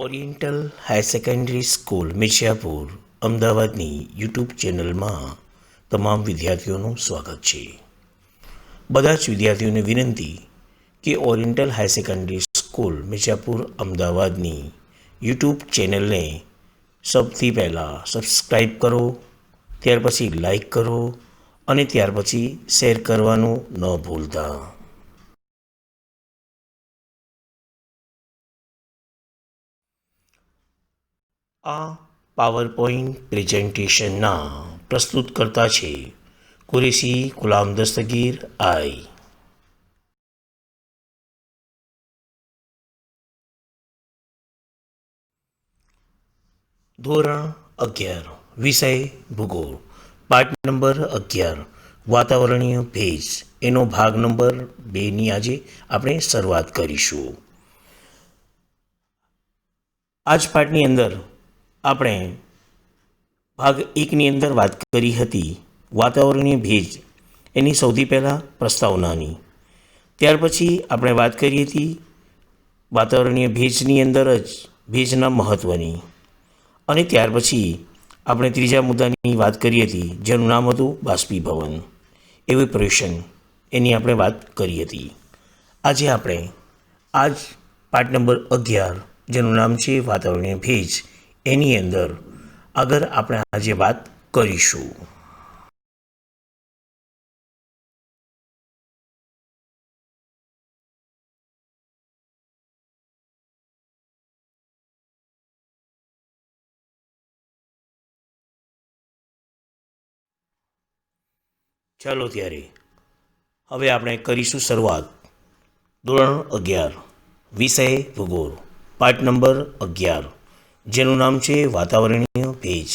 Oriental higher secondary school Mirzapur અમદાવાદની YouTube ચેનલમાં તમામ વિદ્યાર્થીઓનું સ્વાગત છે. બધા જ વિદ્યાર્થીઓને વિનંતી કે oriental higher secondary school Mirzapur અમદાવાદની યુટ્યુબ ચેનલને સૌથી પહેલાં સબસ્ક્રાઈબ કરો, ત્યાર પછી લાઈક કરો અને ત્યાર પછી શેર કરવાનું ન ભૂલતા. આ પાવરપોઈન્ટ પ્રેઝન્ટેશનના પ્રસ્તુતકર્તા છે કુરેશી ગુલામ દસ્તગીર આઈ. ધોરણ 11 વિષય ભૂગોળ, પાઠ નંબર 11 વાતાવરણીય ભેજ, એનો ભાગ નંબર 2ની આજે આપણે શરૂઆત કરીશું. આજ પાઠની અંદર આપણે ભાગ 1ની અંદર વાત કરી હતી વાતાવરણીય ભેજ, એની સૌથી પહેલાં પ્રસ્તાવનાની. ત્યાર પછી આપણે વાત કરી હતી વાતાવરણીય ભેજની અંદર જ ભેજના મહત્ત્વની, અને ત્યાર પછી આપણે ત્રીજા મુદ્દાની વાત કરી હતી જેનું નામ હતું બાષ્પીભવન, એવેપોરેશન, એની આપણે વાત કરી હતી. આજે આપણે આજ પાઠ નંબર 11 જેનું નામ છે વાતાવરણીય ભેજ, એની અંદર આગળ આપણે આજે વાત કરીશું. ચાલો ત્યારે હવે આપણે કરીશું શરૂઆત. ધોરણ 11 વિષય ભૂગોળ, પાઠ નંબર 11 જેનું નામ છે વાતાવરણીય ભેજ,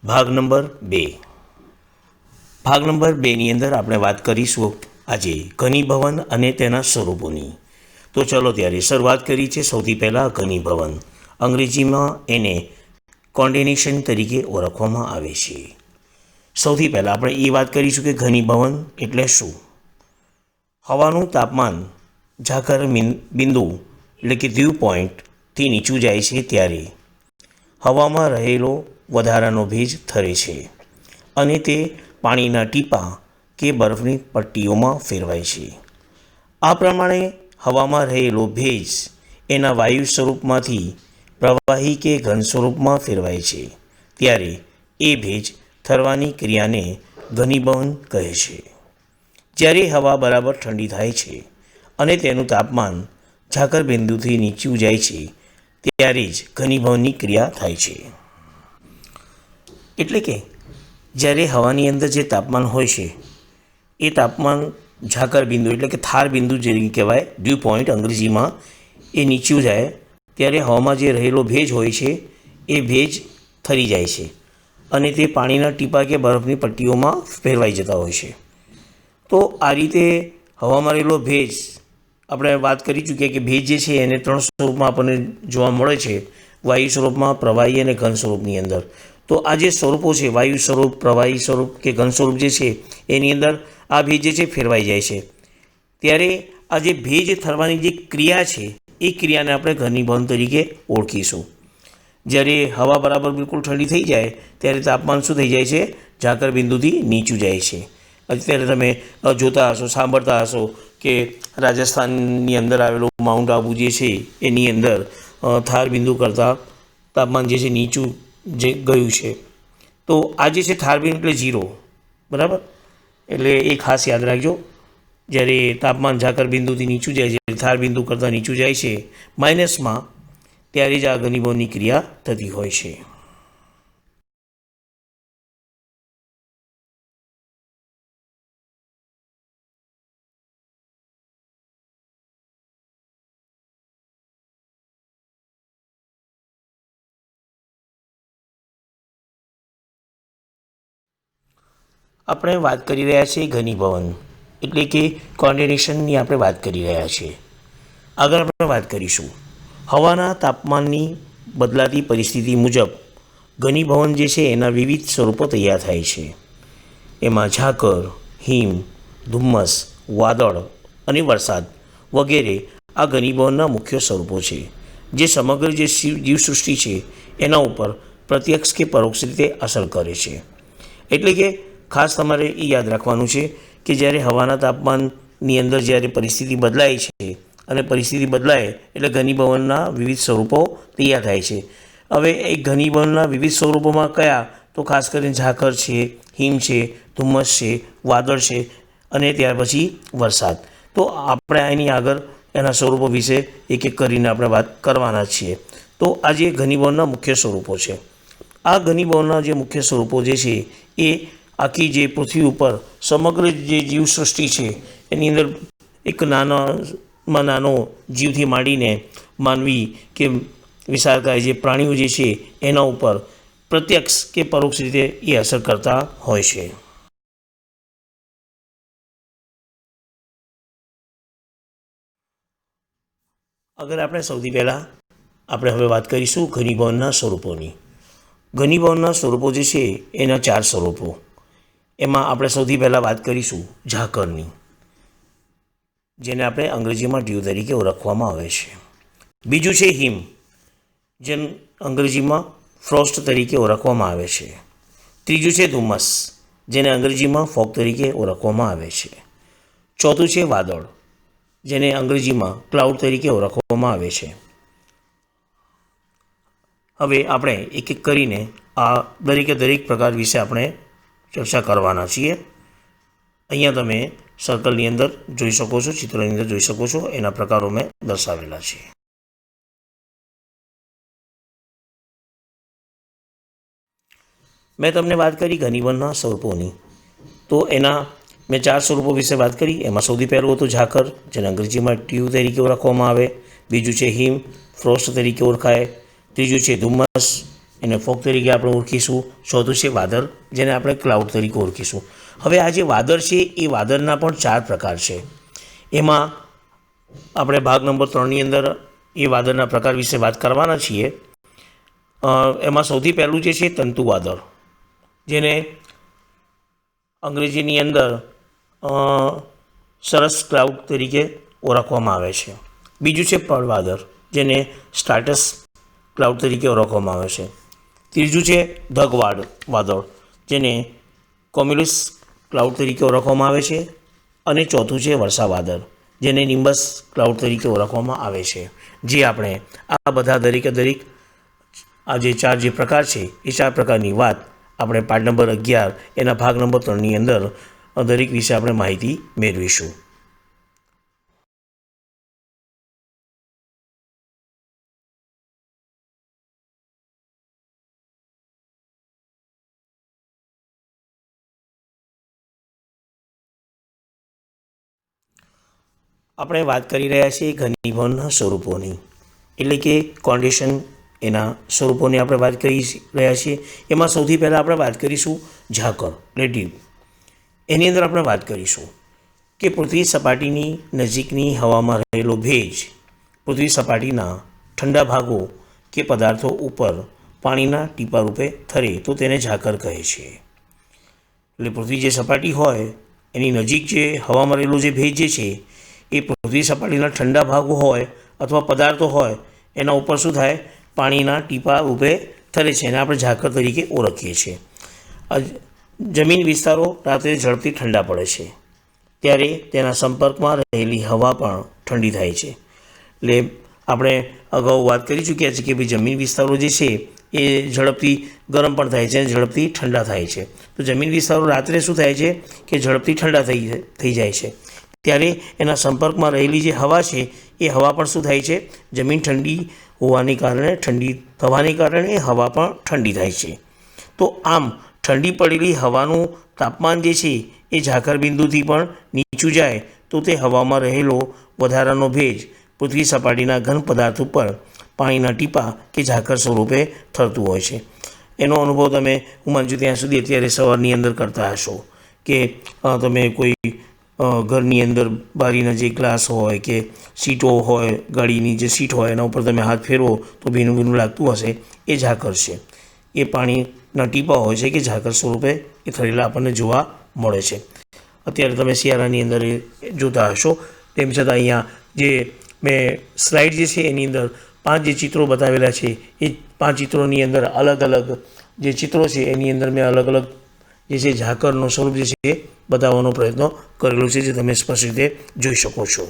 ભાગ નંબર 2. ભાગ નંબર 2ની અંદર આપણે વાત કરીશું આજે ઘનીભવન અને તેના સ્વરૂપોની. તો ચાલો ત્યારે શરૂઆત કરી છે સૌથી પહેલાં ઘનીભવન. અંગ્રેજીમાં એને કોન્ડેન્સેશન તરીકે ઓળખવામાં આવે છે. સૌથી પહેલાં આપણે એ વાત કરીશું કે ઘનીભવન એટલે શું. હવાનું તાપમાન ઝાકળ બિંદુ એટલે કે ડ્યુ પોઈન્ટથી નીચું જાય છે ત્યારે હવામાં રહેલો વધારાનો ભેજ ઠરે છે અને તે પાણીના ટીપાં કે બરફની પટ્ટીઓમાં ફેરવાય છે. આ પ્રમાણે હવામાં રહેલો ભેજ એના વાયુ સ્વરૂપમાંથી પ્રવાહી કે ઘન સ્વરૂપમાં ફેરવાય છે ત્યારે એ ભેજ ઠરવાની ક્રિયાને ઘનીભવન કહે છે. જ્યારે હવા બરાબર ઠંડી થાય છે અને તેનું તાપમાન ઝાકળ બિંદુથી નીચું જાય છે ત્યારે જ ઘનીભવનની ક્રિયા થાય છે. એટલે કે જ્યારે હવાની અંદર જે તાપમાન હોય છે એ તાપમાન ઝાકળ બિંદુ એટલે કે થાર બિંદુ જે કહેવાય, ડ્યુ પોઈન્ટ અંગ્રેજીમાં, એ નીચું જાય ત્યારે હવામાં જે રહેલો ભેજ હોય છે એ ભેજ ઠરી જાય છે અને તે પાણીના ટીપાં કે બરફની પટ્ટીઓમાં ફેરવાઈ જતા હોય છે. તો આ રીતે હવામાં રહેલો ભેજ, આપણે વાત કરી ચૂક્યા કે ભેજ જે છે એને 3 સ્વરૂપમાં આપણને જોવા મળે છે: વાયુ સ્વરૂપમાં, પ્રવાહી અને ઘન સ્વરૂપની અંદર. તો આ જે સ્વરૂપો છે, વાયુ સ્વરૂપ, પ્રવાહી સ્વરૂપ કે ઘન સ્વરૂપ જે છે, એની અંદર આ ભેજ જે છે ફેરવાઈ જાય છે. ત્યારે આ જે ભેજ ઠરવાની જે ક્રિયા છે એ ક્રિયાને આપણે ઘનીભવન તરીકે ઓળખીશું. જ્યારે હવા બરાબર બિલકુલ ઠંડી થઈ જાય ત્યારે તાપમાન શું થઈ જાય છે? ઝાકળ બિંદુથી નીચું જાય છે. અત્યારે તમે જોતા હશો, સાંભળતા હશો કે રાજસ્થાનની અંદર આવેલું માઉન્ટ આબુ જે છે એની અંદર થાર બિંદુ કરતાં તાપમાન જે છે નીચું જે ગયું છે. તો આ જે છે થાર બિંદુ એટલે 0, બરાબર? એટલે એ ખાસ યાદ રાખજો. જ્યારે તાપમાન ઝાકળ બિંદુથી નીચું જાય છે, થાર બિંદુ કરતાં નીચું જાય છે માઇનસમાં, ત્યારે જ આ ઘનીભવનની ક્રિયા થતી હોય છે. આપણે વાત કરી રહ્યા છીએ ઘનીભવન એટલે કે કોન્ડેન્સેશનની આપણે વાત કરી રહ્યા છીએ. આગળ આપણે વાત કરીશું હવાના તાપમાનની બદલાતી પરિસ્થિતિ મુજબ ઘનીભવન જે છે એના વિવિધ સ્વરૂપો તૈયાર થાય છે. એમાં ઝાકળ, હિમ, ધુમ્મસ, વાદળ અને વરસાદ વગેરે આ ઘનીભવનના મુખ્ય સ્વરૂપો છે. જે સમગ્ર જે જીવસૃષ્ટિ છે એના ઉપર પ્રત્યક્ષ કે પરોક્ષ રીતે અસર કરે છે. એટલે કે ખાસ તમારે એ યાદ રાખવાનું છે કે જ્યારે હવાના તાપમાનની અંદર જ્યારે પરિસ્થિતિ બદલાય છે અને પરિસ્થિતિ બદલાય એટલે ઘનીભવનના વિવિધ સ્વરૂપો તૈયાર થાય છે. હવે એ ઘનીભવનના વિવિધ સ્વરૂપોમાં કયા, તો ખાસ કરીને ઝાકર છે, હિમ છે, ધુમ્મસ છે, વાદળ છે અને ત્યાર પછી વરસાદ. તો આપણે એની આગળ એના સ્વરૂપો વિશે એક એક કરીને આપણે વાત કરવાના છીએ. તો આ જે ઘનીભવનના મુખ્ય સ્વરૂપો છે, આ ઘનીભવનના જે મુખ્ય સ્વરૂપો જે છે એ આખી જે પૃથ્વી ઉપર સમગ્ર જે જીવસૃષ્ટિ છે એની અંદર એક નાનામાં નાનો જીવથી માંડીને માનવી કે વિશાળકાય જે પ્રાણીઓ જે છે એના ઉપર પ્રત્યક્ષ કે પરોક્ષ રીતે એ અસર કરતા હોય છે. અગર આપણે સૌથી પહેલાં આપણે હવે વાત કરીશું ઘનીભવનના સ્વરૂપોની. ઘનીભવનના સ્વરૂપો જે છે એના 4 સ્વરૂપો. એમાં આપણે સૌથી પહેલાં વાત કરીશું ઝાકરની, જેને આપણે અંગ્રેજીમાં ડ્યુ તરીકે ઓળખવામાં આવે છે. બીજું છે હિમ, જેને અંગ્રેજીમાં ફ્રોસ્ટ તરીકે ઓળખવામાં આવે છે. ત્રીજું છે ધુમ્મસ, જેને અંગ્રેજીમાં ફોગ તરીકે ઓળખવામાં આવે છે. ચોથું છે વાદળ, જેને અંગ્રેજીમાં ક્લાઉડ તરીકે ઓળખવામાં આવે છે. હવે આપણે એક એક કરીને આ દરેકે દરેક પ્રકાર વિશે આપણે ચર્ચા કરવાના છીએ. અહીંયા તમે સર્કલની અંદર જોઈ શકો છો, ચિત્રની અંદર જોઈ શકો છો, એના પ્રકારો મેં દર્શાવેલા છે. મેં તમને વાત કરી ઘનીભવનના સ્વરૂપોની, તો એના મેં 4 સ્વરૂપો વિશે વાત કરી. એમાં સૌથી પહેલું હતું ઝાકર, જેને અંગ્રેજીમાં ડ્યુ તરીકે ઓળખવામાં આવે. બીજું છે હિમ, ફ્રોસ્ટ તરીકે ઓળખાય. ત્રીજું છે ધુમ્મસ, એને ફોગ તરીકે આપણે ઓળખીશું. ચોથું છે વાદળ, જેને આપણે ક્લાઉડ તરીકે ઓળખીશું. હવે આ જે વાદળ છે એ વાદળના પણ 4 પ્રકાર છે. એમાં આપણે ભાગ નંબર 3ની અંદર એ વાદળના પ્રકાર વિશે વાત કરવાના છીએ. એમાં સૌથી પહેલું જે છે તંતુ વાદળ, જેને અંગ્રેજીની અંદર સરસ ક્લાઉડ તરીકે ઓળખવામાં આવે છે. બીજું છે પર્લ વાદળ, જેને સ્ટ્રાટસ ક્લાઉડ તરીકે ઓળખવામાં આવે છે. ત્રીજું છે ધગ વાદળ, જેને કોમ્યુલસ ક્લાઉડ તરીકે ઓળખવામાં આવે છે. અને ચોથું છે વર્ષા વાદળ, જેને નિમ્બસ ક્લાઉડ તરીકે ઓળખવામાં આવે છે. જે આપણે આ બધા દરેકે દરેક આ જે 4 જે પ્રકાર છે એ 4 પ્રકારની વાત આપણે પાઠ નંબર 11 એના ભાગ નંબર 3ની અંદર દરેક વિશે આપણે માહિતી મેળવીશું. આપણે વાત કરી રહ્યા છીએ ઘનીભવનના સ્વરૂપોની, એટલે કે કોન્ડિશન, એના સ્વરૂપોની આપણે વાત કરી રહ્યા છીએ. એમાં સૌથી પહેલાં આપણે વાત કરીશું ઝાકર, ડ્યુ. એની અંદર આપણે વાત કરીશું કે પૃથ્વી સપાટીની નજીકની હવામાં રહેલો ભેજ પૃથ્વી સપાટીના ઠંડા ભાગો કે પદાર્થો ઉપર પાણીના ટીપા રૂપે ઠરે તો તેને ઝાકર કહે છે. એટલે પૃથ્વી જે સપાટી હોય એની નજીક જે હવામાં રહેલો જે ભેજ જે છે એ પૃથ્વી સપાટીના ઠંડા ભાગો હોય અથવા પદાર્થો હોય એના ઉપર શું થાય, પાણીના ટીપા રૂપે ઠરે છે. એને આપણે ઝાકર તરીકે ઓળખીએ છીએ. જમીન વિસ્તારો રાત્રે ઝડપથી ઠંડા પડે છે, ત્યારે તેના સંપર્કમાં રહેલી હવા પણ ઠંડી થાય છે. એટલે આપણે અગાઉ વાત કરી ચૂક્યા છીએ કે ભાઈ જમીન વિસ્તારો જે છે એ ઝડપથી ગરમ પણ થાય છે અને ઝડપથી ઠંડા થાય છે. તો જમીન વિસ્તારો રાત્રે શું થાય છે કે ઝડપથી ઠંડા થઈ જાય છે, ત્યારે એના સંપર્કમાં રહેલી જે હવા છે એ હવા પણ શું થાય છે, જમીન ઠંડી હોવાને કારણે, ઠંડી થવાને કારણે હવા પણ ઠંડી થાય છે. તો આમ ઠંડી પડેલી હવાનું તાપમાન જે છે એ ઝાકર બિંદુથી પણ નીચું જાય તો તે હવામાં રહેલો વધારાનો ભેજ પૃથ્વી સપાટીના ઘન પદાર્થ ઉપર પાણીના ટીપા કે ઝાકર સ્વરૂપે થતું હોય છે. એનો અનુભવ તમે હું માનું છું ત્યાં સુધી અત્યારે સવારની અંદર કરતા હશો કે તમે કોઈ ઘરની અંદર બારીના જે ગ્લાસ હોય કે સીટો હોય, ગાડીની જે સીટ હોય એના ઉપર તમે હાથ ફેરવો તો ભીનું ભીનું લાગતું હશે, એ ઝાકર છે. એ પાણીના ટીપા હોય છે કે ઝાકર સ્વરૂપે એ થયેલા આપણને જોવા મળે છે. અત્યારે તમે શિયાળાની અંદર એ જોતા હશો. તેમ છતાં અહીંયા જે મેં સ્લાઇડ જે છે એની અંદર 5 જે ચિત્રો બતાવેલા છે એ 5 ચિત્રોની અંદર અલગ અલગ જે ચિત્રો છે એની અંદર મેં અલગ અલગ જે છે ઝાકરનું સ્વરૂપ જે છે એ બતાવવાનો પ્રયત્ન કરેલો છે, જે તમે સ્પષ્ટ રીતે જોઈ શકો છો.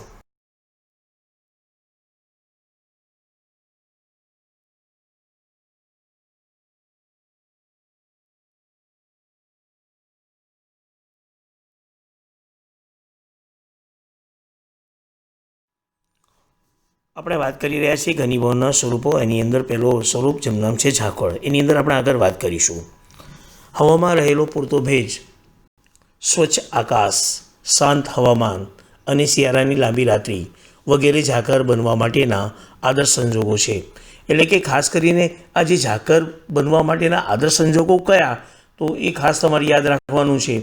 આપણે વાત કરી રહ્યા છીએ ઘનીભવનના સ્વરૂપો. એની અંદર પહેલો સ્વરૂપ જેનું નામ છે ઝાકળ. એની અંદર આપણે આગળ વાત કરીશું. હવામાં રહેલો પૂરતો ભેજ, સ્વચ્છ આકાશ, શાંત હવામાન અને શિયાળાની લાંબી રાત્રિ વગેરે ઝાકર બનવા માટેના આદર્શ સંજોગો છે. એટલે કે ખાસ કરીને આ જે ઝાકર બનવા માટેના આદર્શ સંજોગો કયા, તો એ ખાસ તમારે યાદ રાખવાનું છે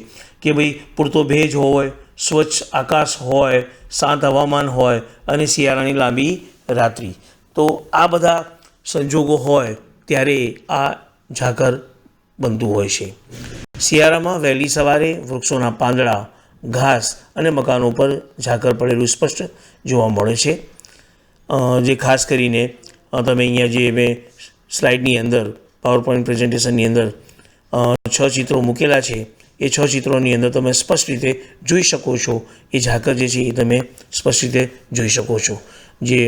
કે ભાઈ પૂરતો ભેજ હોય, સ્વચ્છ આકાશ હોય, શાંત હવામાન હોય અને શિયાળાની લાંબી રાત્રિ. તો આ બધા સંજોગો હોય ત્યારે આ ઝાકર બનતું હોય છે. શિયાળામાં વહેલી સવારે વૃક્ષોના પાંદડા, ઘાસ અને મકાનો પર ઝાકર પડેલું સ્પષ્ટ જોવા મળે છે. જે ખાસ કરીને તમે અહીંયા જે મેં સ્લાઇડની અંદર પાવર પોઈન્ટ પ્રેઝન્ટેશનની અંદર 6 ચિત્રો મૂકેલા છે, એ 6 ચિત્રોની અંદર તમે સ્પષ્ટ રીતે જોઈ શકો છો. એ ઝાકર જે છે એ તમે સ્પષ્ટ રીતે જોઈ શકો છો. જે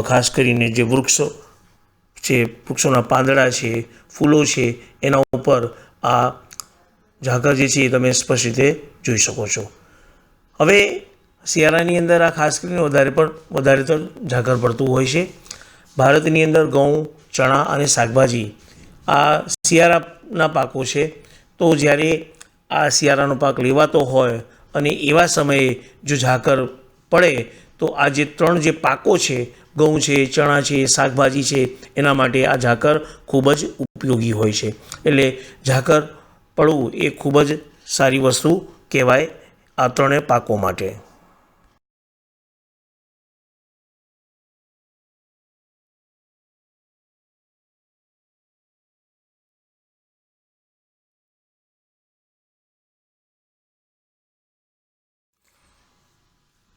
ખાસ કરીને જે વૃક્ષો છે, વૃક્ષોના પાંદડા છે, ફૂલો છે, એના ઉપર આ ઝાકર જે છે એ તમે સ્પષ્ટ રીતે જોઈ શકો છો. હવે શિયાળાની અંદર આ ખાસ કરીને વધારે તો ઝાકર પડતું હોય છે. ભારતની અંદર ઘઉં, ચણા અને શાકભાજી આ શિયાળાના પાકો છે. તો જ્યારે આ શિયાળાનો પાક લેવાતો હોય અને એવા સમયે જો ઝાકર પડે તો આ જે 3 જે પાકો છે, ઘઉં છે, ચણા છે, શાકભાજી છે, એના માટે આ ઝાકર ખૂબ જ ઉપયોગી હોય છે. એટલે ઝાકર પડવું એ ખૂબ જ સારી વસ્તુ કહેવાય આ 3 પાકો માટે.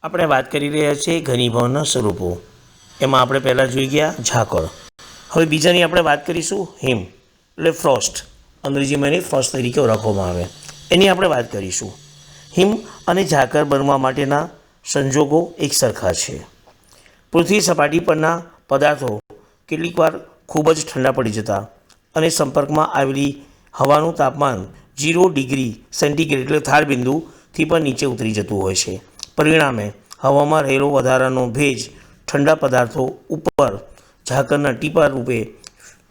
આપણે વાત કરી રહ્યા છીએ ઘનીભવનના સ્વરૂપો. એમાં આપણે પહેલાં જોઈ ગયા ઝાકળ. હવે બીજાની આપણે વાત કરીશું હિમ, એટલે ફ્રોસ્ટ. અંગ્રેજીમાં એને ફ્રોસ્ટ તરીકે ઓળખવામાં આવે, એની આપણે વાત કરીશું. હિમ અને ઝાકર બનવા માટેના સંજોગો એક સરખા છે. પૃથ્વી સપાટી પરના પદાર્થો કેટલીક વાર ખૂબ જ ઠંડા પડી જતા અને સંપર્કમાં આવેલી હવાનું તાપમાન 0 ડિગ્રી સેન્ટીગ્રેડ એટલે થાળ બિંદુથી પણ નીચે ઉતરી જતું હોય છે. પરિણામે હવામાં રહેલો વધારાનો ભેજ ઠંડા પદાર્થો ઉપર ઝાકરના ટીપા રૂપે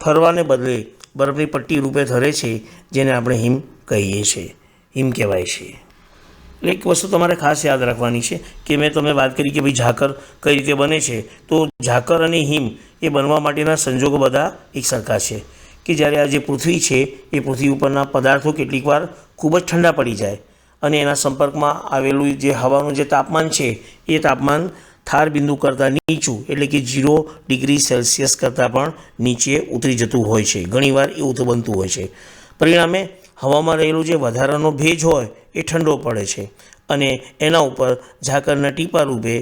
ઠરવાને બદલે બરફની પટ્ટી રૂપે ઠરે છે, જેને આપણે હિમ કહીએ છીએ, હિમ કહેવાય છે. એટલે એક વસ્તુ તમારે ખાસ યાદ રાખવાની છે કે મેં તમે વાત કરી કે ભાઈ ઝાકર કઈ રીતે બને છે. તો ઝાકર અને હિમ એ બનવા માટેના સંજોગો બધા એક સરખા છે. કે જ્યારે આ જે પૃથ્વી છે એ પૃથ્વી ઉપરના પદાર્થો કેટલીક વાર ખૂબ જ ઠંડા પડી જાય અને એના સંપર્કમાં આવેલું જે હવાનું જે તાપમાન છે એ તાપમાન થાર બિંદુ કરતાં નીચું એટલે કે 0 ડિગ્રી સેલ્સિયસ કરતાં પણ નીચે ઉતરી જતું હોય છે. ઘણીવાર એવું તો બનતું હોય છે. પરિણામે હવામાં રહેલું જે વધારાનો ભેજ હોય એ ઠંડો પડે છે અને એના ઉપર ઝાકરના ટીપા રૂપે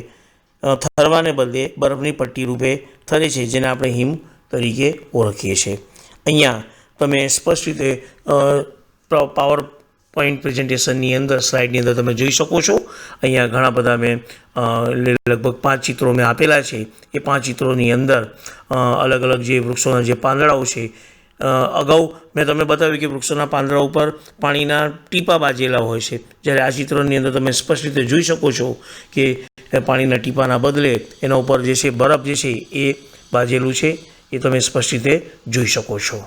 ઠરવાને બદલે બરફની પટ્ટી રૂપે ઠરે છે, જેને આપણે હિમ તરીકે ઓળખીએ છીએ. અહીંયા તમે સ્પષ્ટ રીતે પાવર પોઈન્ટ પ્રેઝન્ટેશનની અંદર સ્લાઇડની અંદર તમે જોઈ શકો છો. અહીંયા ઘણા બધા મેં લગભગ 5 ચિત્રો મેં આપેલા છે. એ 5 ચિત્રોની અંદર અલગ અલગ જે વૃક્ષોના જે પાંદડાઓ છે, અગાઉ મેં તમને બતાવ્યું કે વૃક્ષોના પાંદડા ઉપર પાણીના ટીપા બાજેલા હોય છે, જ્યારે આ ચિત્રની અંદર તમે સ્પષ્ટ રીતે જોઈ શકો છો કે પાણીના ટીપાના બદલે એના ઉપર જે છે બરફ જે છે એ બાજેલું છે. એ તમે સ્પષ્ટ રીતે જોઈ શકો છો.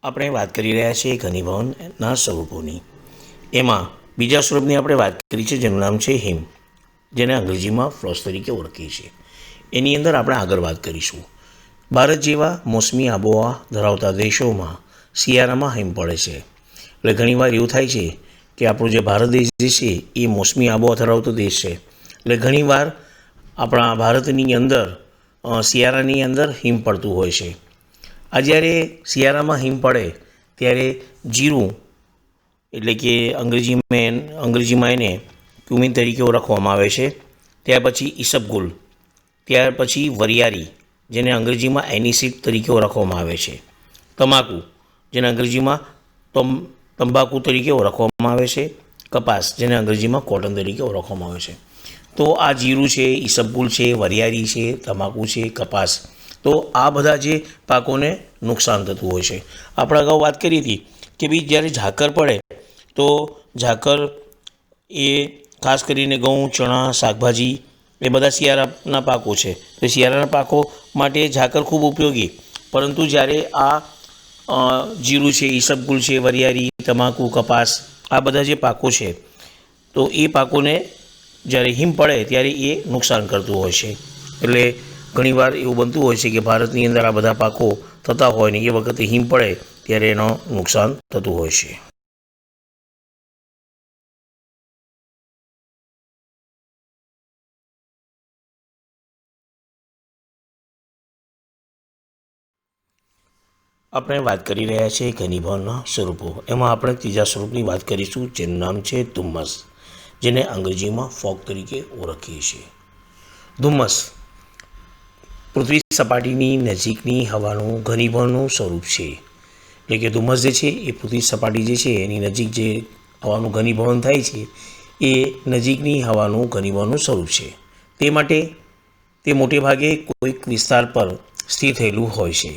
આપણે વાત કરી રહ્યા છીએ ઘનીભવનના સ્વરૂપોની. એમાં બીજા સ્વરૂપની આપણે વાત કરી છે જેનું નામ છે હિમ, જેને અંગ્રેજીમાં ફ્રોસ્ટ તરીકે ઓળખીએ છીએ. એની અંદર આપણે આગળ વાત કરીશું. ભારત જેવા મોસમી આબોહવા ધરાવતા દેશોમાં શિયાળામાં હિમ પડે છે. એટલે ઘણીવાર એવું થાય છે કે આપણો જે ભારત દેશ જે છે એ મોસમી આબોહવા ધરાવતો દેશ છે. એટલે ઘણીવાર આપણા ભારતની અંદર શિયાળાની અંદર હિમ પડતું હોય છે. આ જ્યારે શિયાળામાં હિમ પડે ત્યારે જીરું એટલે કે અંગ્રેજીમાં એને ક્યુમિન તરીકે ઓળખવામાં આવે છે. ત્યાર પછી ઈસબગુલ, ત્યાર પછી વરિયાળી જેને અંગ્રેજીમાં એનિસીડ તરીકે ઓળખવામાં આવે છે. તમાકુ જેને અંગ્રેજીમાં તંબાકુ તરીકે ઓળખવામાં આવે છે. કપાસ જેને અંગ્રેજીમાં કોટન તરીકે ઓળખવામાં આવે છે. તો આ જીરું છે, ઈસબગુલ છે, વરિયાળી છે, તમાકુ છે, કપાસ, તો આ બધા જે પાકોને નુકસાન થતું હોય છે. આપણે અગાઉ વાત કરી હતી કે ભાઈ જ્યારે ઝાકર પડે તો ઝાકર એ ખાસ કરીને ઘઉં, ચણા, શાકભાજી એ બધા શિયાળાના પાકો છે. તો શિયાળાના પાકો માટે ઝાકર ખૂબ ઉપયોગી. પરંતુ જ્યારે આ જીરું છે, ઈસબગુલ છે, વરિયાળી, તમાકુ, કપાસ, આ બધા જે પાકો છે તો એ પાકોને જ્યારે હિમ પડે ત્યારે એ નુકસાન કરતું હોય છે. એટલે ઘણીવાર એવું બનતું હોય છે કે ભારતની અંદર આ બધા પાકો થતા હોય ને એ વખતે હિમ પડે ત્યારે એનું નુકસાન થતું હોય છે. આપણે વાત કરી રહ્યા છીએ ઘનીભવનના સ્વરૂપો. એમાં આપણે ત્રીજા સ્વરૂપની વાત કરીશું જેનું નામ છે ધુમ્મસ, જેને અંગ્રેજીમાં ફોગ તરીકે ઓળખીએ છીએ. ધુમ્મસ પૃથ્વી સપાટીની નજીકની હવાનું ઘનીભવનનું સ્વરૂપ છે. એટલે કે ધુમ્મસ જે છે એ પૃથ્વી સપાટી જે છે એની નજીક જે હવાનું ઘનીભવન થાય છે એ નજીકની હવાનું ઘનીભવનનું સ્વરૂપ છે. તે માટે તે મોટે ભાગે કોઈક વિસ્તાર પર સ્થિર થયેલું હોય છે.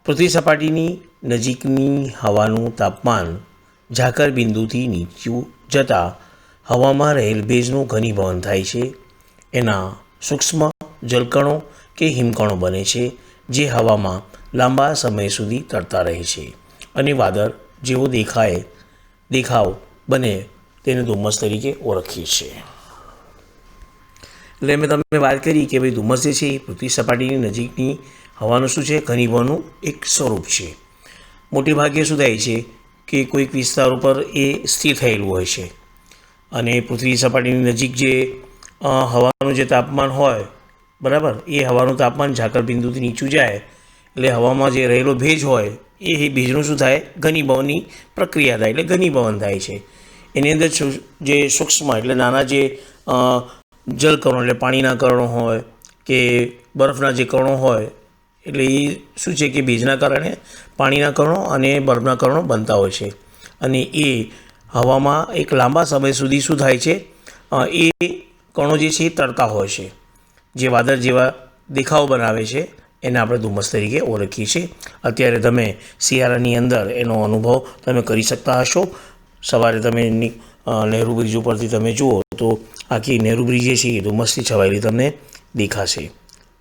પૃથ્વી સપાટીની નજીકની હવાનું તાપમાન ઝાકર બિંદુથી નીચું જતાં હવામાં રહેલ ભેજનું ઘનીભવન થાય છે. એના સૂક્ષ્મ જલકણો કે હિમકણો બને છે જે હવામાં લાંબા સમય સુધી તરતા રહે છે અને વાદળ જેવો દેખાવ બને તેને ધુમ્મસ તરીકે ઓળખીએ છીએ. એટલે મેં તમને વાત કરી કે ભાઈ ધુમ્મસ જે છે એ પૃથ્વી સપાટીની નજીકની હવાનું શું છે, ઘનીભવનનું એક સ્વરૂપ છે. મોટે ભાગે શું થાય છે કે કોઈક વિસ્તાર ઉપર એ સ્થિર થયેલું હોય છે અને પૃથ્વી સપાટીની નજીક જે હવાનું જે તાપમાન હોય, બરાબર, એ હવાનું તાપમાન ઝાકળ બિંદુથી નીચું જાય એટલે હવામાં જે રહેલો ભેજ હોય એ ભેજનું શું થાય, ઘનીભવનની પ્રક્રિયા થાય, એટલે ઘનીભવન થાય છે. એની અંદર જે સૂક્ષ્મ એટલે નાના જે જલકણો એટલે પાણીના કણો હોય કે બરફના જે કણો હોય, એટલે એ શું છે કે ભેજના કારણે પાણીના કણો અને બરફના કણો બનતા હોય છે અને એ હવામાં એક લાંબા સમય સુધી શું થાય છે, એ કણો જે છે એ તરતા હોય છે. જે વાદળ જેવા દેખાવ બનાવે છે એને આપણે ધુમ્મસ તરીકે ઓળખીએ છીએ. અત્યારે તમે શિયાળાની અંદર એનો અનુભવ તમે કરી શકતા હશો. સવારે તમે નહેરુ બ્રિજ ઉપરથી તમે જુઓ તો આખી નહેરુ બ્રિજ જે છે એ ધુમ્મસથી છવાયેલી તમને દેખાશે.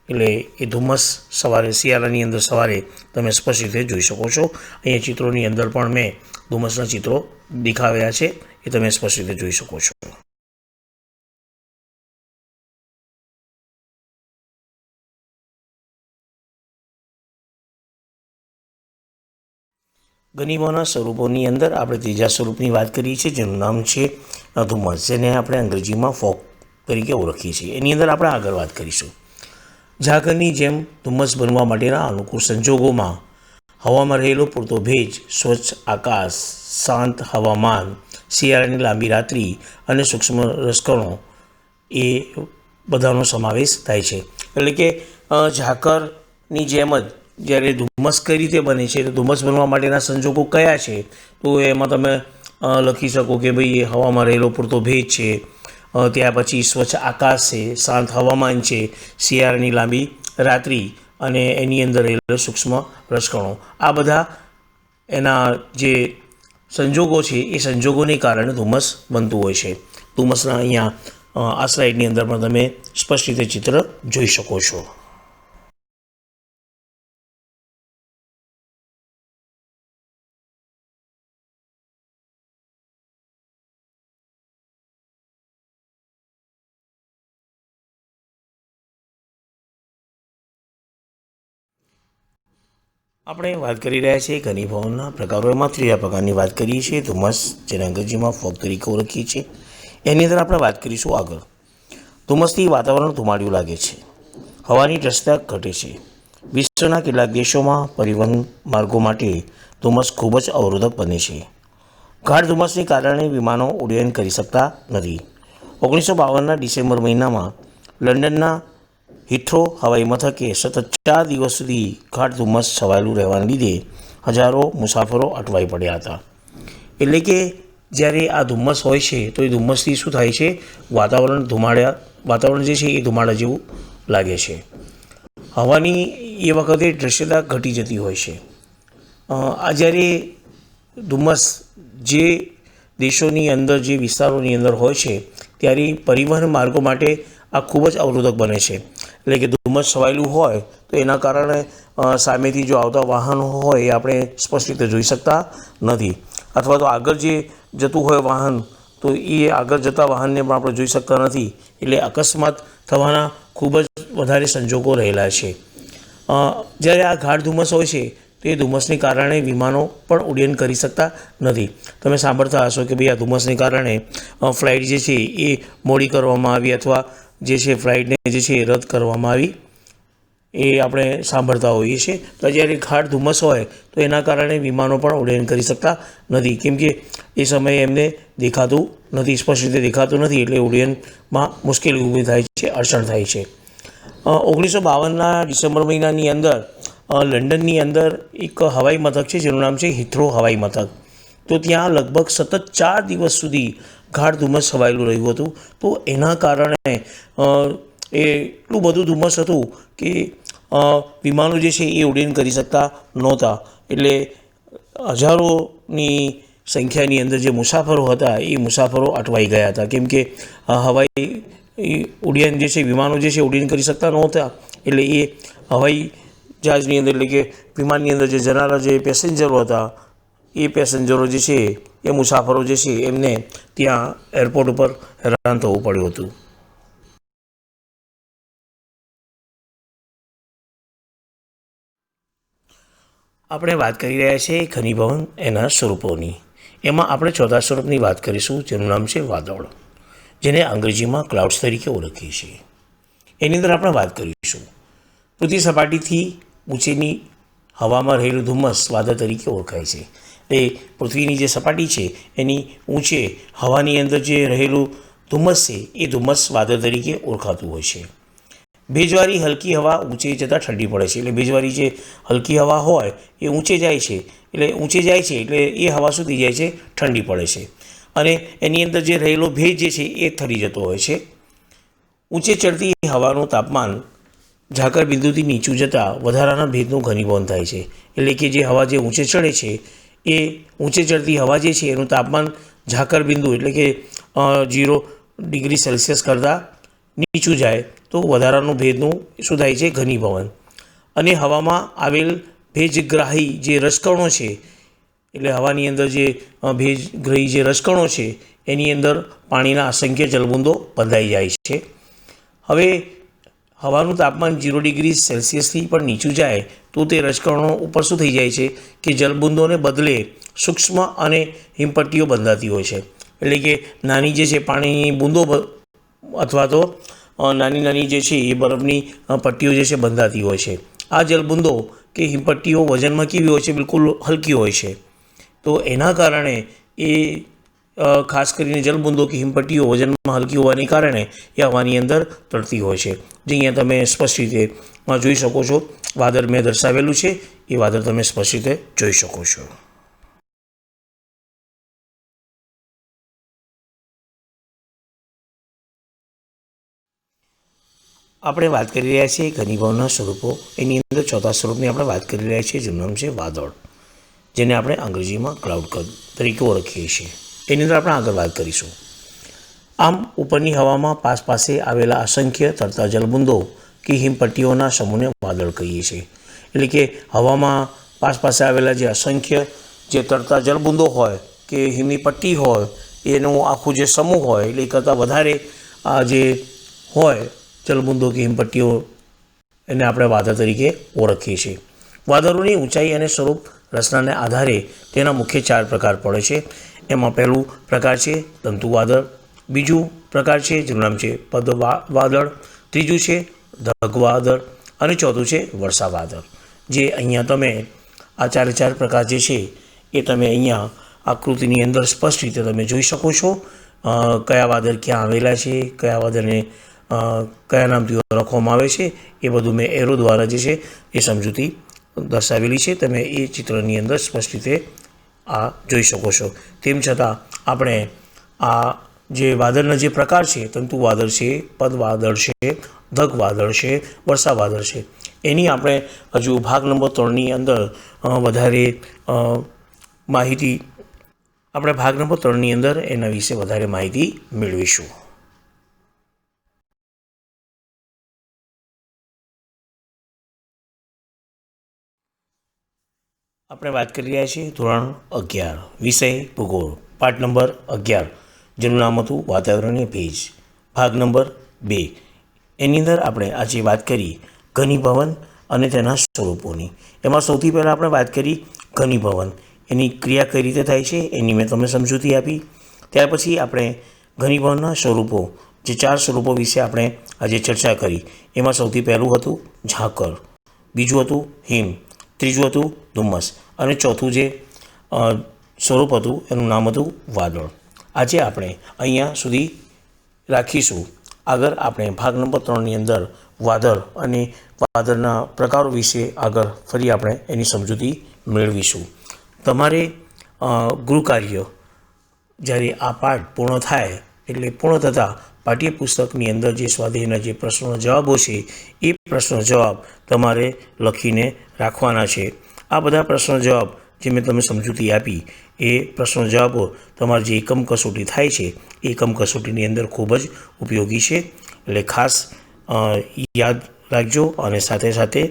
એટલે એ ધુમ્મસ સવારે શિયાળાની અંદર સવારે તમે સ્પષ્ટ રીતે જોઈ શકો છો. અહીંયા ચિત્રોની અંદર પણ મેં ધુમ્મસના ચિત્રો દેખાવ્યા છે, એ તમે સ્પષ્ટ રીતે જોઈ શકો છો. ઘનીભવનના સ્વરૂપોની અંદર આપણે ત્રીજા સ્વરૂપની વાત કરીએ છીએ જેનું નામ છે ધુમ્મસ, જેને આપણે અંગ્રેજીમાં ફોગ તરીકે ઓળખીએ છીએ. એની અંદર આપણે આગળ વાત કરીશું. ઝાકળની જેમ ધુમ્મસ બનવા માટેના અનુકૂળ સંજોગોમાં હવામાં રહેલો પૂરતો ભેજ, સ્વચ્છ આકાશ, શાંત હવામાન, શિયાળાની લાંબી રાત્રિ અને સૂક્ષ્મ રસકણો એ બધાનો સમાવેશ થાય છે. એટલે કે ઝાકરની જેમ જ જ્યારે ધુમ્મસ કઈ રીતે બને છે, તો ધુમ્મસ બનવા માટેના સંજોગો કયા છે, તો એમાં તમે લખી શકો કે ભાઈ હવામાં રહેલો પૂરતો ભેજ છે, ત્યાર પછી સ્વચ્છ આકાશ છે, શાંત હવામાન છે, શિયાળાની લાંબી રાત્રિ અને એની અંદર રહેલો સૂક્ષ્મ રસકણો, આ બધા એના જે સંજોગો છે એ સંજોગોને કારણે ધુમ્મસ બનતું હોય છે. ધુમ્મસના અહીંયા આ સ્લાઇડની અંદર પણ તમે સ્પષ્ટ રીતે ચિત્ર જોઈ શકો છો. આપણે વાત કરી રહ્યા છીએ ઘનીભવનના પ્રકારો. એમાં ત્રીજા પ્રકારની વાત કરીએ છીએ ધુમ્મસ, જેને અંગ્રેજીમાં ફોગ તરીકે ઓળખીએ છીએ. એની અંદર આપણે વાત કરીશું આગળ. ધુમ્મસથી વાતાવરણ ધુમાડિયું લાગે છે, હવાની દ્રષ્ટા ઘટે છે. વિશ્વના કેટલાક દેશોમાં પરિવહન માર્ગો માટે ધુમ્મસ ખૂબ જ અવરોધક બને છે. ગાઢ ધુમ્મસને કારણે વિમાનો ઉડ્ડયન કરી શકતા નથી. 1952ના ડિસેમ્બર મહિનામાં લંડનના હિથ્રો હવાઈ મથકે સતત 4 દિવસ સુધી ગાઢ ધુમ્મસ છવાયેલું રહેવાને લીધે હજારો મુસાફરો અટવાઈ પડ્યા હતા. એટલે કે જ્યારે આ ધુમ્મસ હોય છે તો એ ધુમ્મસથી શું થાય છે, વાતાવરણ જે છે એ ધુમાડા જેવું લાગે છે. હવાની એ વખતે દ્રશ્યતા ઘટી જતી હોય છે. આ જ્યારે ધુમ્મસ જે દેશોની અંદર, જે વિસ્તારોની અંદર હોય છે, ત્યારે પરિવહન માર્ગો માટે આ ખૂબ જ અવરોધક બને છે. એટલે કે ધુમ્મસ છવાયેલું હોય તો એના કારણે સામેથી જો આવતા વાહનો હોય એ આપણે સ્પષ્ટ રીતે જોઈ શકતા નથી, અથવા તો આગળ જે જતું હોય વાહન તો એ આગળ જતા વાહનને પણ આપણે જોઈ શકતા નથી. એટલે અકસ્માત થવાના ખૂબ જ વધારે સંજોગો રહેલા છે. જ્યારે આ ગાઢ ધુમ્મસ હોય છે તો એ ધુમ્મસને કારણે વિમાનો પણ ઉડ્ડયન કરી શકતા નથી. તમે સાંભળતા હશો કે ભાઈ આ ધુમ્મસને કારણે ફ્લાઇટ જે છે એ મોડી કરવામાં આવી, અથવા જે છે ફ્લાઇટને જે છે એ રદ કરવામાં આવી, એ આપણે સાંભળતા હોઈએ છીએ. તો જ્યારે ગાઢ ધુમ્મસ હોય તો એના કારણે વિમાનો પણ ઉડ્ડયન કરી શકતા નથી, કેમ કે એ સમયે એમને દેખાતું નથી, સ્પષ્ટ રીતે દેખાતું નથી. એટલે ઉડ્ડયનમાં મુશ્કેલી ઊભી થાય છે, અડચણ થાય છે. 1952ના ડિસેમ્બર મહિનાની અંદર લંડનની અંદર એક હવાઈ મથક છે જેનું નામ છે હિથ્રો હવાઈ મથક. તો ત્યાં લગભગ સતત 4 દિવસ સુધી ગાઢ ધુમ્મસ છવાયેલું રહ્યું હતું. તો એના કારણે એટલું બધું ધુમ્મસ હતું કે વિમાનો જે છે એ ઉડ્ડયન કરી શકતા નહોતા. એટલે હજારોની સંખ્યાની અંદર જે મુસાફરો હતા એ મુસાફરો અટવાઈ ગયા હતા, કેમ કે હવાઈ ઉડ્ડયન જે છે, વિમાનો જે છે ઉડ્ડયન કરી શકતા નહોતા. એટલે એ હવાઈ જહાજની અંદર, એટલે કે વિમાનની અંદર જે જનારા જે પેસેન્જરો હતા, એ પેસેન્જરો જે છે, એ મુસાફરો જે છે, એમને ત્યાં એરપોર્ટ ઉપર હેરાન થવું પડ્યું હતું. આપણે વાત કરી રહ્યા છીએ ઘનીભવન, એના સ્વરૂપોની. એમાં આપણે ચોથા સ્વરૂપની વાત કરીશું જેનું નામ છે વાદળ, જેને અંગ્રેજીમાં ક્લાઉડ્સ તરીકે ઓળખીએ છીએ. એની અંદર આપણે વાત કરીશું પૃથ્વી સપાટીથી ઊંચેની હવામાં રહેલું ધુમ્મસ વાદળ તરીકે ઓળખાય છે. એ પૃથ્વીની જે સપાટી છે એની ઊંચે હવાની અંદર જે રહેલું ધુમ્મસ છે એ ધુમ્મસ વાદળ તરીકે ઓળખાતું હોય છે. ભેજવાળી હલકી હવા ઊંચે જતાં ઠંડી પડે છે. એટલે ભેજવાળી જે હલકી હવા હોય એ ઊંચે જાય છે, એટલે એ હવા શું થઈ જાય છે, ઠંડી પડે છે. અને એની અંદર જે રહેલો ભેજ જે છે એ ઠરી જતો હોય છે. ઊંચે ચડતી હવાનું તાપમાન ઝાકળ બિંદુથી નીચું જતાં વધારાના ભેજનું ઘનીભવન થાય છે. એટલે કે જે હવા જે ઊંચે ચડે છે એ ઊંચે ચડતી હવા જે છે એનું તાપમાન ઝાકળ બિંદુ, એટલે કે 0 ડિગ્રી સેલ્સિયસ કરતાં નીચું જાય તો વધારાનું ભેજનું શું થાય છે, ઘનીભવન. અને હવામાં આવેલ ભેજગ્રાહી જે રસકણો છે, એટલે હવાની અંદર જે ભેજગ્રાહી જે રસકણો છે એની અંદર પાણીના અસંખ્ય જલબુંદો બંધાઈ જાય છે. હવે હવાનું તાપમાન 0 ડિગ્રી સેલ્સિયસથી પણ નીચું જાય તો તે રસકણો ઉપર શું થઈ જાય છે કે જલબુંદોને બદલે સૂક્ષ્મ અને હિમપટ્ટીઓ બંધાતી હોય છે. એટલે કે નાની જે છે પાણીની બૂંદો, અથવા તો નાની જે છે એ બરફની પટ્ટીઓ જે છે બંધાતી હોય છે. આ જલબુંદો કે હિમપટ્ટીઓ વજનમાં કેવી હોય છે, બિલકુલ હલકી હોય છે. તો એના કારણે એ ખાસ કરીને જલબુંદો કે હિમપટ્ટીઓ વજનમાં હલકી હોવાને કારણે એ હવાની અંદર તરતી હોય છે. જે અહીંયા તમે સ્પષ્ટ રીતે જોઈ શકો છો. વાદળ મેં દર્શાવેલું છે, એ વાદળ તમે સ્પષ્ટ રીતે જોઈ શકો છો. આપણે વાત કરી રહ્યા છીએ ઘનીભવનના સ્વરૂપો. એની અંદર ચોથા સ્વરૂપની આપણે વાત કરી રહ્યા છીએ જેનું નામ છે વાદળ, જેને આપણે અંગ્રેજીમાં ક્લાઉડ તરીકે ઓળખીએ છીએ. એની અંદર આપણે આગળ વાત કરીશું. આમ ઉપરની હવામાં પાસે આવેલા અસંખ્ય તરતા જલબુંદો કે હિમપટ્ટીઓના સમૂહને વાદળ કહીએ છીએ. એટલે કે હવામાં પાસે આવેલા જે અસંખ્ય જે તરતા જલબુંદો હોય કે હિમની પટ્ટી હોય, એનું આખું જે સમૂહ હોય, એટલે એ કરતાં વધારે આ જે હોય જલબુંદો કે હિમપટ્ટીઓ, એને આપણે વાદળ તરીકે ઓળખીએ છીએ. વાદળોની ઊંચાઈ અને સ્વરૂપ રચનાને આધારે તેના મુખ્ય 4 પ્રકાર પડે છે. એમાં પહેલું પ્રકાર છે તંતુ વાદળ, બીજું પ્રકાર છે જેનું નામ છે પદ વાદળ, ત્રીજું છે ધગ વાદળ અને ચોથું છે વર્ષા વાદળ. જે અહીંયા તમે આ 4 પ્રકાર જે છે એ તમે અહીંયા આકૃતિની અંદર સ્પષ્ટ રીતે તમે જોઈ શકો છો. કયા વાદળ ક્યાં આવેલા છે, કયા વાદળને કયા નામથી ઓળખવામાં આવે છે, એ બધું મેં એરો દ્વારા જે છે એ સમજૂતી દર્શાવેલી છે. તમે એ ચિત્રની અંદર સ્પષ્ટ રીતે આ જોઈ શકો છો. તેમ છતાં આપણે આ જે વાદળના જે પ્રકાર છે, તંતુ વાદળ છે, પદ વાદળ છે, ધગ વાદળ છે, વર્ષા વાદળ છે, એની આપણે હજુ ભાગ નંબર 3ની અંદર વધારે માહિતી એના વિશે વધારે માહિતી મેળવીશું. આપણે વાત કરી રહ્યા છીએ ધોરણ 11 વિષય ભૂગોળ, પાઠ નંબર 11, જેનું નામ હતું વાતાવરણીય ભેજ, ભાગ નંબર 2. એની અંદર આપણે આજે વાત કરી ઘનીભવન અને તેના સ્વરૂપોની. એમાં સૌથી પહેલાં આપણે વાત કરી ઘનીભવન, એની ક્રિયા કઈ રીતે થાય છે એની મેં તમને સમજૂતી આપી. ત્યાર પછી આપણે ઘનીભવનના સ્વરૂપો, જે 4 સ્વરૂપો વિશે આપણે આજે ચર્ચા કરી. એમાં સૌથી પહેલું હતું ઝાકળ, બીજું હતું હિમ, ત્રીજું હતું ધુમ્મસ અને ચોથું જે સ્વરૂપ હતું એનું નામ હતું વાદળ. આજે આપણે અહીંયા સુધી રાખીશું. આગળ આપણે ભાગ નંબર 3ની અંદર વાદળ અને વાદળના પ્રકારો વિશે આગળ ફરી આપણે એની સમજૂતી મેળવીશું. તમારે ગૃહકાર્ય જ્યારે આ પાઠ પૂર્ણ થાય એટલે પૂર્ણ થતાં પાઠ્યપુસ્તકની અંદર જે સ્વાધ્યાયના જે પ્રશ્નોના જવાબો છે એ પ્રશ્નો જવાબ તમારે લખીને રાખવાના છે. આ બધા પ્રશ્નો જવાબ જે મેં તમને સમજૂતી આપી એ પ્રશ્નો જવાબો તમારી જે એકમ કસોટી થાય છે એ એકમ કસોટીની અંદર ખૂબ જ ઉપયોગી છે. એટલે ખાસ યાદ રાખજો અને સાથે સાથે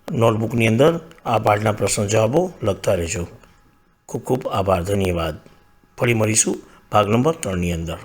નોટબુકની અંદર આ પાઠના પ્રશ્નો જવાબો લખતા રહેજો. ખૂબ ખૂબ આભાર, ધન્યવાદ. ફરી મળીશું ભાગ નંબર 3ની અંદર.